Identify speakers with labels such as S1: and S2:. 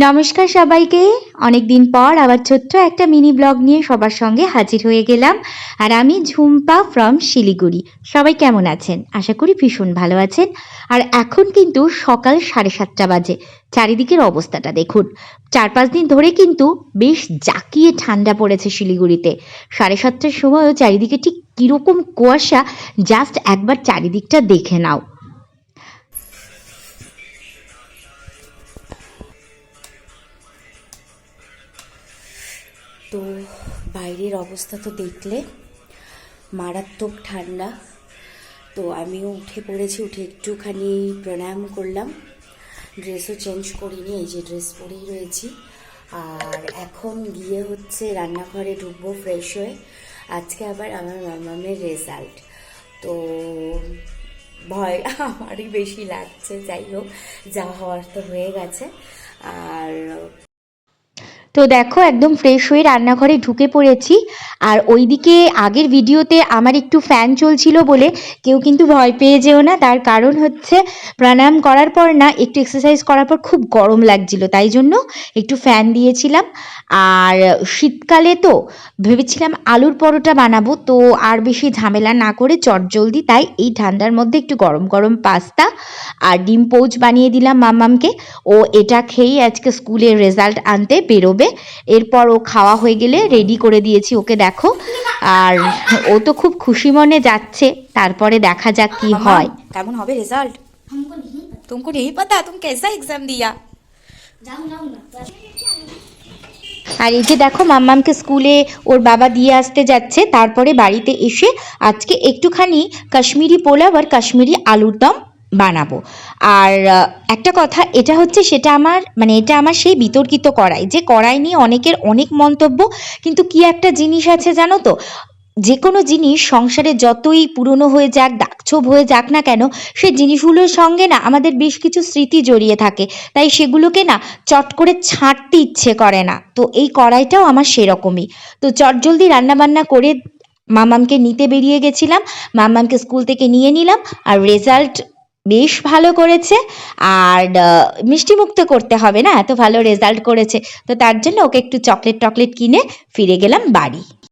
S1: নমস্কার সবাইকে। অনেক দিন পর আবার ছোট্ট একটা মিনি ব্লগ নিয়ে সবার সঙ্গে হাজির হয়ে গেলাম। আর আমি ঝুম্পা ফ্রম শিলিগুড়ি। সবাই কেমন আছেন? আশা করি ভীষণ ভালো আছেন। আর এখন কিন্তু সকাল 7:30 বাজে। চারিদিকের অবস্থাটা দেখুন। 4-5 দিন ধরে কিন্তু বেশ জাঁকিয়ে ঠান্ডা পড়েছে শিলিগুড়িতে। 7:30টার সময়ও চারিদিকে ঠিক কীরকম কুয়াশা, জাস্ট একবার চারিদিকটা দেখে নাও।
S2: তো বাইরের অবস্থা তো দেখলে, মারাত্মক ঠান্ডা। তো আমিও উঠে পড়েছি, উঠে একটুখানি প্রাণায়াম করলাম, ড্রেসও চেঞ্জ করিনি, এই যে ড্রেস পরেই রয়েছি। আর এখন গিয়ে হচ্ছে রান্নাঘরে ঢুকবো ফ্রেশ হয়ে। আজকে আবার আমার মামামের রেজাল্ট, তো ভয় আমারই বেশি লাগছে। যাই হোক, যা হওয়ার তো হয়ে গেছে। আর
S1: তো দেখো একদম ফ্রেশ হয়ে রান্নাঘরে ঢুকে পড়েছি। আর ওইদিকে আগের ভিডিওতে আমার একটু ফ্যান চলছিল বলে কেউ কিন্তু ভয় পেয়ে যেও না। তার কারণ হচ্ছে প্রাণায়াম করার পর না, একটু এক্সারসাইজ করার পর খুব গরম লাগছিল, তাই জন্য একটু ফ্যান দিয়েছিলাম। আর শীতকালে তো ভেবেছিলাম আলুর পরোটা বানাবো, তো আর বেশি ঝামেলা না করে চটজলদি তাই এই ঠান্ডার মধ্যে একটু গরম গরম পাস্তা আর ডিম পোচ বানিয়ে দিলাম মাম্মামকে। ও এটা খেয়েই আজকে স্কুলের রেজাল্ট আনতে বেরোবে। এরপর ও খাওয়া হয়ে গেলে রেডি করে দিয়েছি ওকে, দেখো। আর ও তো খুব খুশি মনে যাচ্ছে, তারপরে দেখা যাক কি হয়।
S2: কেমন হবে রেজাল্ট तुमको नहीं पता? तुम कैसा एग्जाम दिया?
S1: আর এই যে দেখো মাম্মামকে স্কুলে ওর বাবা দিয়ে আসতে যাচ্ছে, তারপরে বাড়িতে এসে আজকে একটুখানি কাশ্মীরি পোলাও আর কাশ্মীরি আলুর দম বানাবো। আর একটা কথা, এটা হচ্ছে সেটা আমার এটা আমার সেই বিতর্কিত কড়াই, যে কড়াই নিয়ে অনেকের অনেক মন্তব্য। কিন্তু কি একটা জিনিস আছে জানো তো, যে কোনো জিনিস সংসারে যতই পুরনো হয়ে যাক, দাগছোপ হয়ে যাক না কেন, সে জিনিসগুলোর সঙ্গে না আমাদের বেশ কিছু স্মৃতি জড়িয়ে থাকে। তাই সেগুলোকে না চট করে ছাঁটতে ইচ্ছে করে না। তো এই কড়াইটাও আমার সেরকমই। তো চটজলদি রান্নাবান্না করে মামামকে নিতে বেরিয়ে গেছিলাম। মামামকে স্কুল থেকে নিয়ে নিলাম। আর রেজাল্ট বেশ ভালো করেছে। আর মিষ্টি মুখ তো করতে হবে না, এত ভালো রেজাল্ট করেছে। তো তার জন্য ওকে একটু চকলেট টকলেট কিনে ফিরে গেলাম বাড়ি।